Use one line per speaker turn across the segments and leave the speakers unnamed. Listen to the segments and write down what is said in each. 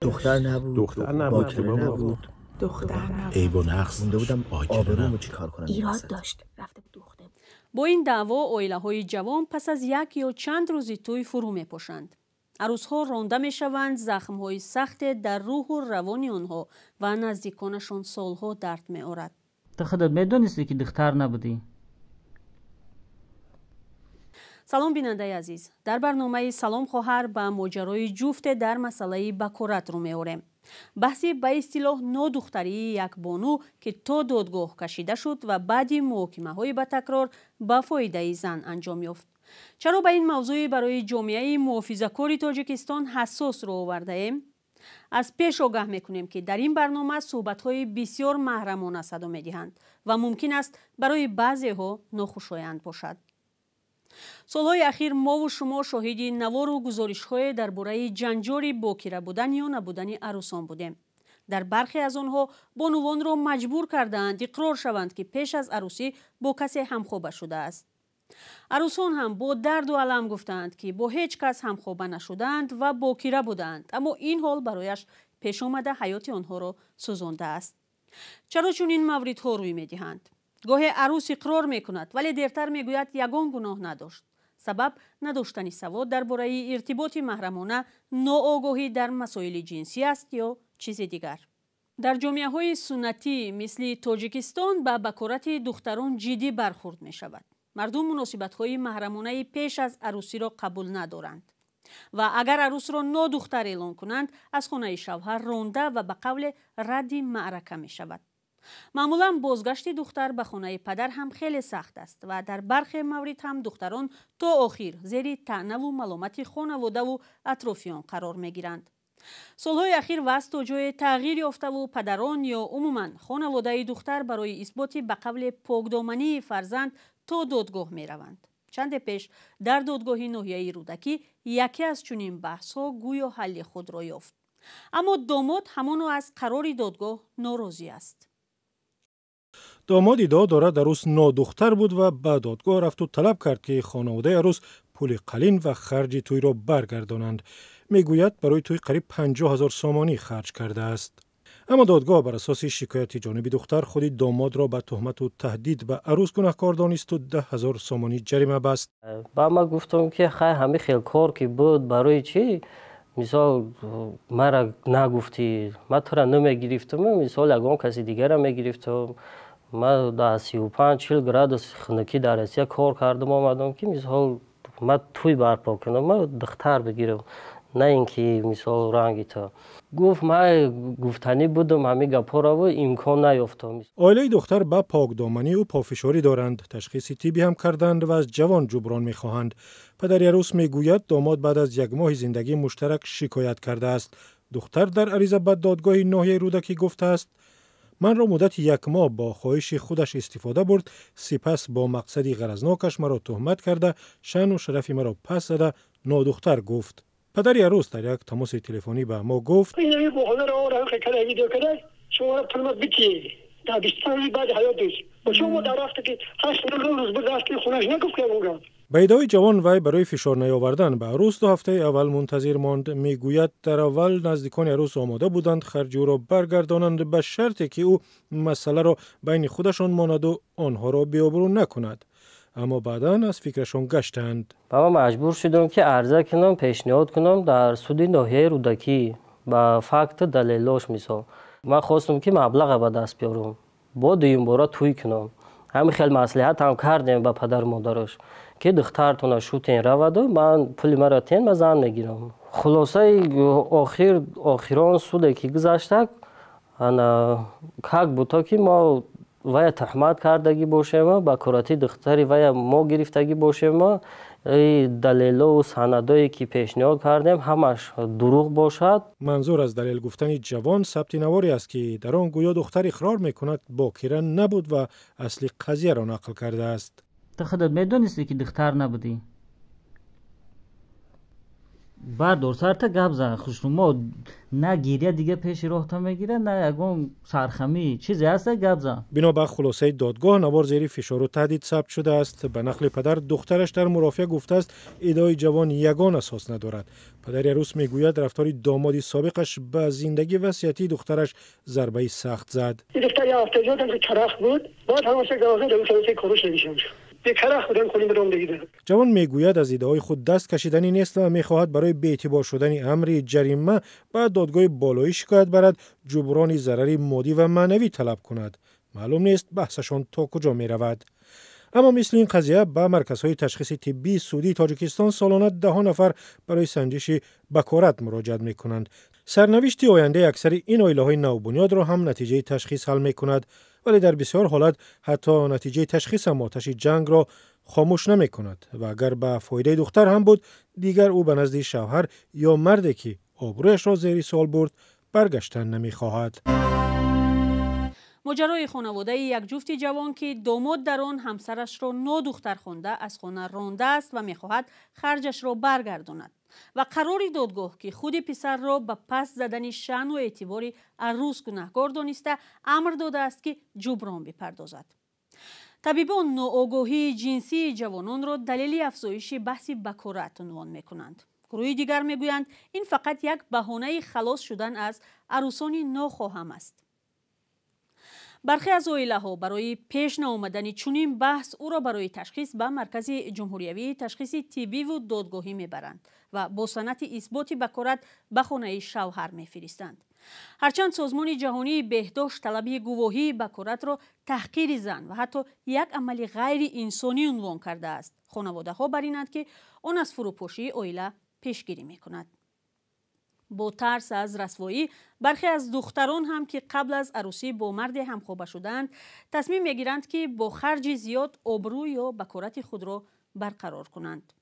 دختر نبود،
دختر نبود که
باکره
بابا.
نبود.
دختر نبود.
عیب و نقص
مونده بودم
باکره
آبرومو چیکار کنم.
ایراد داشت. رفته بود دوخته بود.
با این دعوا عائله‌های جوان پس از یک یا چند روزی توی فرو می‌پاشند. عروس‌ها رانده می‌شوند، زخم‌های سخت در روح و روان آنها و نزدیکانشان سالها درد می‌آورد.
تو خودت میدونستی که دختر نبودی؟
سلام بیننده عزیز، در برنامه سلام خواهر به ماجرای جفت در مسئله بکارت رو می‌آوریم. بحثی به اصطلاح نودختری یک بانو که تا دادگاه کشیده شد و بعدی محاکمه‌های به تکرار به فایده زن انجام یافت. چرا به این موضوع برای جامعه محافظه‌کار تاجیکستان حساس رو آورده ایم؟ از پیش آگاه میکنیم که در این برنامه صحبت‌های بسیار محرمانه صدا می‌دهند و ممکن است برای بعضی‌ها ناخوشایند باشد. سالهای اخیر ما و شما شاهدی نوار و گزارش‌های درباره جنجال باکره بودن یا نبودن عروسان بودیم. در برخی از آنها بانوان را مجبور کردند اقرار شوند که پیش از عروسی با کسی همخوابه شده است. عروسان هم با درد و الم گفتند که با هیچ کس همخوابه نشدند و باکره بودند، اما این حال برایش پیش آمده حیات آنها را سوزانده است. چرا چون این موردها روی می‌دهند؟ گاهی عروس اقرار می‌کند ولی دیرتر می‌گوید یگان گناه نداشت. سبب نداشتن سواد درباره ارتباط محرمانه، ناآگاهی در مسائل جنسی است یا چیز دیگر. در جامعه‌های سنتی مثل تاجیکستان به بکارت دختران جدی برخورد می‌شود. مردم مناسبت‌های محرمانه پیش از عروسی را قبول ندارند و اگر عروس را نادختر اعلام کنند از خانه شوهر رانده و به قول رد معرکه می‌شود. معمولا بازگشت دختر به خانه پدر هم خیلی سخت است و در برخی مورد هم دختران تا آخر زیر طعنه و ملامت خانواده و اطرافیان قرار می‌گیرند. سالهای اخیر وضع تا جای تغییر یافته و پدران یا عموما خانواده دختر برای اثبات به قول پاکدامنی فرزند تا دادگاه می‌روند. چند پیش در دادگاه ناحیه رودکی یکی از چنین بحث‌ها گویا حل خود را یافت. اما داماد همانو از قرار دادگاه ناراضی است.
داماد ادعا دارد عروس نادختر بود و به دادگاه رفت و طلب کرد که خانواده عروس پول قلین و خرج توی را برگردانند. میگوید برای توی قریب 50,000 سامانی خرج کرده است. اما دادگاه بر اساس شکایت جانب دختر خود داماد را به تهمت و تهدید به عروس گناهکار دانست و 10,000 سامانی جریمه بست.
با ما گفتم که خیلی همه خیلی کار که بود برای چی؟ مثال مرا نگفتی، من تو را نمیگرفتم، مثال اگه کسی دیگر را میگرفتم. من در 35-40 گراد خنکی در اسیا کار کردم آمدم که مثال من توی برپا کنم، من دختر بگیرم، نه اینکه مثال رنگی تا گفت من گفتنی بودم همه گپا را و امکان نیافتم.
عائله دختر به پاکدامنی و پافشاری دارند، تشخیص طبی هم کردند و از جوان جبران میخواهند. پدر عروس میگوید داماد بعد از یک ماه زندگی مشترک شکایت کرده است. دختر در عریضه به دادگاه ناحیه رودکی گفته است من را مدت 1 ماه با خواهش خودش استفاده برد، سپس با مقصدی غرضناکش مرا تهمت کرده، شأن و شرف مرا پس زده، نادختر گفت. پدر عروس در یک تماس تلفنی به ما گفت به ادعای جوان وی برای فشار نیاوردن به عروس 2 هفته اول منتظر ماند. میگوید در اول نزدیکان عروس آماده بودند خرج او را برگردانند به شرطی که او مسئله را بین خودشان ماند و آنها را بی‌آبرو نکند. اما بعداً از فکرشان گشتند.
با ما مجبور شدم که عرضه کنم، پیشنهاد کنم در سود ناحیه رودکی با فکت دلیلاش. مثال من خواستم که مبلغ به دست بیارم، با دویم بار توی کنم. همین خیلی مصلحت هم کردیم با پدر مادرش که دخترتون شوتین رود و من پول مرا تین به زن میگیرم. خلاصه آخران سوده که گذشته انا کاک بوده که ما ویا تحمد کردگی باشیم، با کراتی دختری ویا ما گرفتگی باشیم، دلیل و سندایی که پیشنهاد کردیم همش دروغ باشد.
منظور از دلیل گفتن جوان ثبت نواری است که در آن گویا دختر اقرار میکند باکره نبود و اصلی قضیه را نقل کرده است.
تو خودت میدونستی که دختر نبودی؟ بردار سرتا گپ زن خوشنما نه گیریه دیگه پیش راه میگیره نه یگون سرخمی چیزی هست گپ زن.
بنا به خلاصه دادگاه نوار زیر فشار و تهدید ثبت شده است. به نقل پدر دخترش در مرافعه گفته است ادعای جوان یگان اساس ندارد. پدر عروس میگوید رفتار داماد سابقش به زندگی و حیاتی دخترش ضربه سخت زد.
این دختر یه هفته زدم که کرخ بود بعد هماسه گازه در اون کروش نمیشم به کرخ بودن کنیم به رام دیگه.
جوان میگوید از ادعای خود دست کشیدنی نیست و میخواهد برای بی‌اعتبار شدن امر جریمه به دادگاه بالایی شکایت برد جبران ضرر مادی و معنوی طلب کند. معلوم نیست بحثشان تا کجا می رود. اما مثل این قضیه به مرکزهای تشخیص طبی سعودی تاجیکستان سالانه 10 نفر برای سنجش بکارت مراجعت می کنند. سرنوشت آینده اکثر این عائله‌های نوبنیاد را هم نتیجه تشخیص حل می کند، ولی در بسیار حالات حتی نتیجه تشخیص هم آتش جنگ را خاموش نمی کند و اگر به فایده دختر هم بود دیگر او به نزد شوهر یا مردی که آبرویش را زیر سوال برد برگشتن نمی خواهد.
ماجرای خانواده یک جفت جوان که داماد در آن همسرش را 9 دختر خونده از خانه رانده است و می‌خواهد خرجش را برگرداند و قرار دادگاه که خود پسر را به پس زدن شأن و اعتبار عروس گناهکار دانسته امر داده است که جبران بپردازد. طبیبان ناآگاهی جنسی جوانان را دلیل افزایش بحث بکارت عنوان می‌کنند. گروه دیگر می‌گویند این فقط یک بهانه خلاص شدن از عروسان ناخواهم است. برخی از عائله‌ها برای پیش نآمدن چنین بحث او را برای تشخیص به مرکز جمهوریوی تشخیص طبی و دادگاهی میبرند و با سند اثبات بکارت به خانه شوهر میفرستند. هرچند سازمان جهانی بهداشت طلب گواهی بکارت را تحقیر زن و حتی یک عمل غیر انسانی عنوان کرده است، خانواده‌ها بر اینند که آن از فروپاشی عائله پیشگیری میکند. با ترس از رسوایی برخی از دختران هم که قبل از عروسی با مرد همخوابه شدند تصمیم میگیرند که با خرج زیاد آبرو یا بکارت خود را برقرار کنند.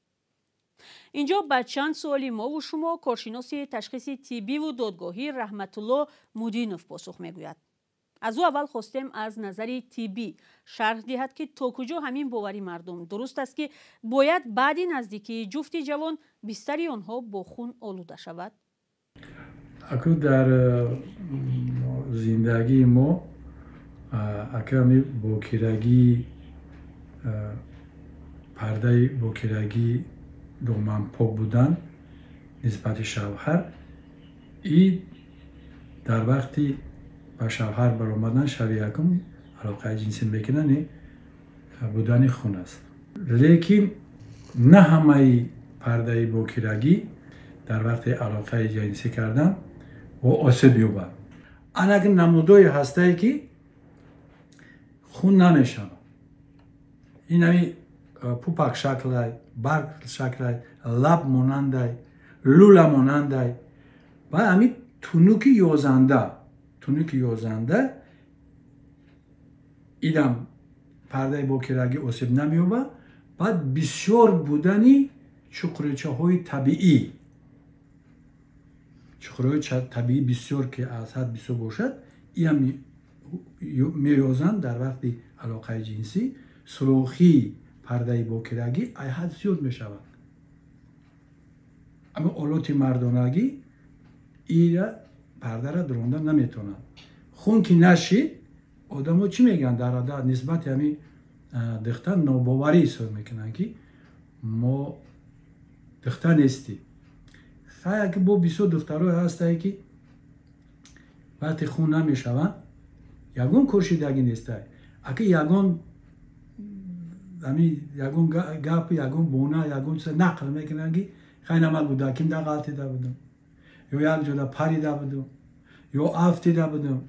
اینجا به چند سوالی ما و شما کارشناس تشخیص طبی و دادگاهی رحمت الله مودینوف پاسخ میگوید. از او اول خواستیم از نظر طبی شرح دهد که تا کجا همین باوری مردم درست است که باید بعد نزدیکی جفت جوان بستری آنها با خون آلوده شود.
اکنون در زندگی ما اکنون باکرگی پرده باکرگی دامن پاک بودن نسبت شوهر این در وقتی با شوهر برآمدن شب یکم علاقه جنسی میکنن بودن خون است. لیکن نه همه پرده باکرگی در وقت علاقه جنسی کردن و آسیب یابد. آنک نمودهای هسته که خون نمیشود. این همی پوپک شکل، برگ شکل، لب مانند، لوله مانند و همی تونوک یازنده ایدم پرده باکرگی آسیب نمییابد. بعد بسیار بودنی چقرچه های طبیعی چقرهای طبیعی بسیار که از حد بسیار باشد این میازند در وقت علاقه جنسی سراخی پرده باکرگی ای حد زیاد می شود. اما آلات مردانگی این پرده را دراندن نمیتونند. خون که نشید آدم ها چی میگن در عادت نسبت همی دختر ناباوری حساب میکنن که ما دختر نیستی. خیلی که با بسیار دخترها هسته که وقتی خون نمیشوند یگون کشیدگی نیسته. اگه یگون گپ یگون بونه یگون نقل میکنن که خیلی نمال بوده کم در غلطی ده بودم یا یک جدا پری ده بودم یا افتی ده بودم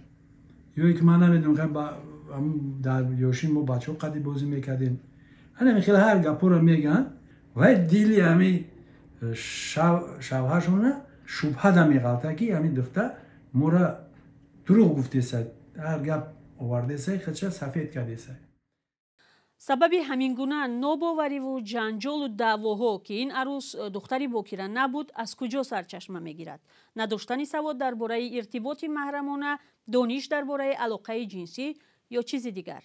یا که من نمیدونم خیلی در یوشین ما بچه ها قدی بازی میکردیم همین خیلی هر گپ رو میگن و دیلی همین شوهرشونه شبهه ده میغلطه که همین دختر مورا دروغ گفته سد هر گپ آورده سد خدشه سفید کرده سد.
سبب همین گونه ناباوری و جنجال و دعواها که این عروس دختری باکره نبود از کجا سرچشمه میگیرد؟ نداشتن سواد درباره ارتباط محرمانه، دانش درباره علاقه جنسی یا چیز دیگر؟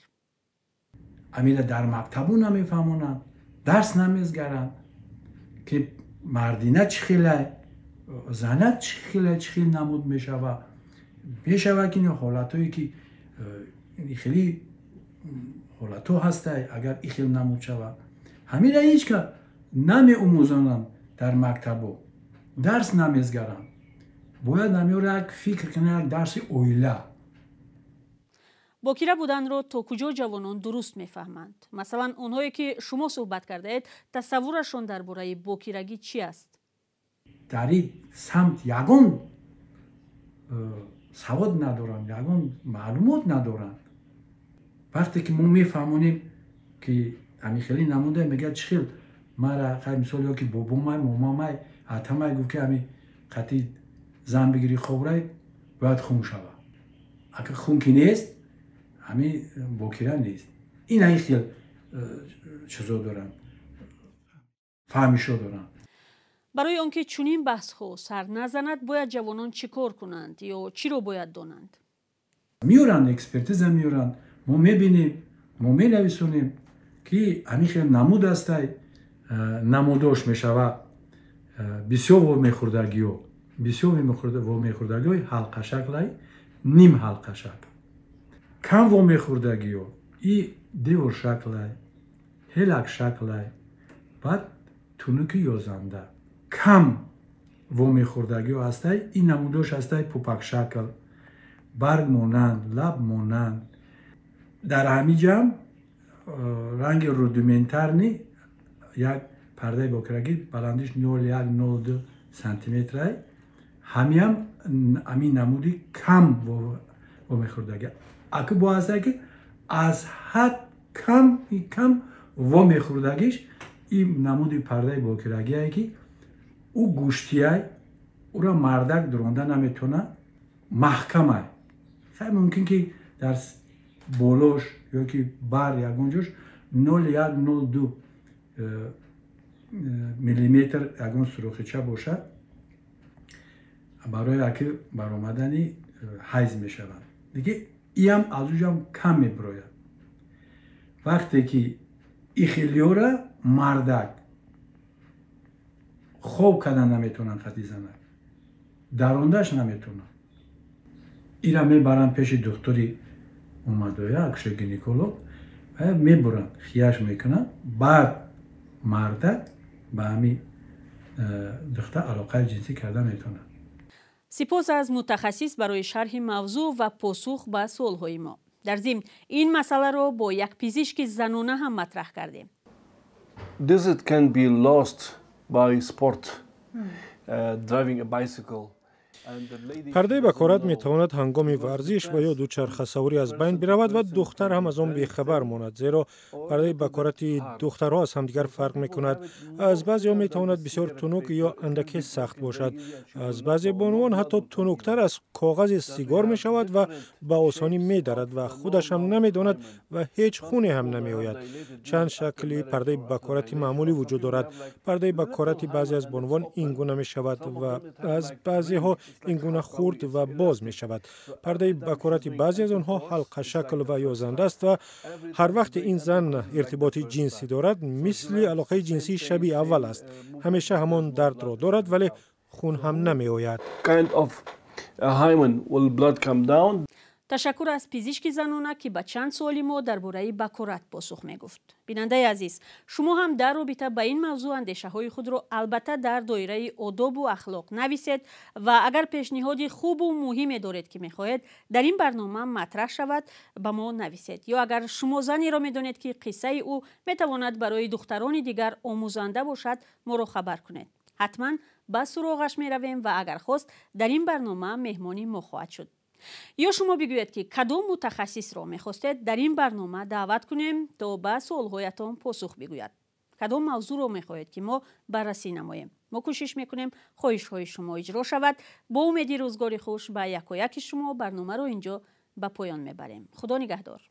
امیده در مکتبو نمیفهمونن، درس نمیزگرن که مردینه چی خیلی زنه چی خیلی نمود میشوه که این حالتایی که خیلی حالتو هسته اگر این خیلی نمود شوه همین هیچ که نمی اوموزانم در مکتبو درس نمیزگرم باید نمیوره یک فکر کنه یک درس اویله.
باکیره بودن رو تا کجا جوانان درست میفهمند؟ مثلا اونهایی که شما صحبت کرده اید تصورشون درباره باکیرگی چی است؟
در این سمت یگان سواد ندارن، یگان معلومات ندارن. وقتی که ما میفهمونیم که همین خیلی نمونده میگه چی خیل مرا خیلی مثال یا که بابامای مامامای حتمای گفت که همین قطعی زن بگیری خوبره باید خون شوه. اگه خون که نیست همین باکیره نیست. این خیلی چیزا دارن فهمیشو دارن.
برای آنکه چنین بحث ها سر نزند باید جوانان چیکار کنند یا چی رو باید دانند؟
میورن اکسپرتیز میورن، ما میبینیم، ما مینویسونیم که همین خیلی نمود هسته نموداش میشوه بسیار وامیخوردگی ها بسیار وامیخوردگی های حلقه شکل نیم حلقه شکل کم وامیخوردگی ها ای دیور شکل هلک شکل بعد تونوکی یازنده کم وامیخوردگی ها هسته این نموداش هسته پوپک شکل برگ مانند لب مانند در همین جمع رنگ رودیمنتر نی یک پرده باکیرگی بلندش 0.1-0.2 سانتی متر همین نمودی کم وامیخوردگی اگه با هسته که از حد کم وامیخوردگیش این نمودی پرده باکیرگی هایی که او گوشتی های او را مردک درونده نمیتونه محکمه خیلی ممکن که در بولوش یا که بر یگونجوش 0.1-0.2 میلیمتر یگون سروخچه باشه برای که برآمدنی حیز میشوند دیگه ای هم از اونجا کم میبراید. وقتی که ای خیلی را مردک خوب کردن نمیتونن خطی زنن دروندش نمیتونن ای را میبرن پیش دکتری اومدویا اکش گینیکولوگ و میبرن خیاش میکنن بعد مردک به همین دختر علاقه جنسی کرده میتونن.
سپاس از متخصص برای شرح موضوع و پاسخ به سوالهای ما. در ضمن این مسئله رو با یک پزشک زنانه هم مطرح کردیم.
This can be lost by sport, driving a bicycle.
پرده بکارت میتواند هنگام ورزش و یا دوچرخه سواری از بین برود و دختر هم از آن بیخبر ماند زیرا پرده بکارت دخترها از همدیگر فرق میکند. از بعضی ها میتواند بسیار تنک یا اندکی سخت باشد. از بعضی بانوان حتی تنکتر از کاغذ سیگار میشود و به آسانی میدرد و خودش هم نمیداند و هیچ خونی هم نمیآید. چند شکلی پرده بکارت معمولی وجود دارد. پرده بکارت بعضی از بانوان این گونه میشود و از بعضی ها این گونه خرد و باز می شود. پرده بکارت بعضی از آنها حلقه شکل و یازنده است و هر وقت این زن ارتباطی جنسی دارد مثل علاقه جنسی شبیه اول است. همیشه همان درد را دارد ولی خون هم نمی آید.
تشکر از پزشک زنانه که به چند سوالی ما درباره بکارت پاسخ می گفت. بیننده عزیز، شما هم در رابطه با این موضوع اندیشه های خود را البته در دایره آداب و اخلاق نویسید و اگر پیشنهادی خوب و مهمی دارید که میخواهید در این برنامه مطرح شود به ما نویسید یا اگر شما زنی را میدانید که قصه او میتواند برای دختران دیگر آموزنده باشد ما را خبر کنید. حتما به سراغش میرویم و اگر خواست در این برنامه مهمانی ما خواهد شد. یا شما بگویید که کدام متخصص را میخواستید در این برنامه دعوت کنیم تا به سوالهایتان پاسخ بگوید. کدام موضوع را میخواهید که ما بررسی نماییم. ما کوشش میکنیم خواهش های شما اجرا شود. با امید روزگاری خوش به یک و یک شما برنامه را اینجا به پایان میبریم. خدا نگهدار.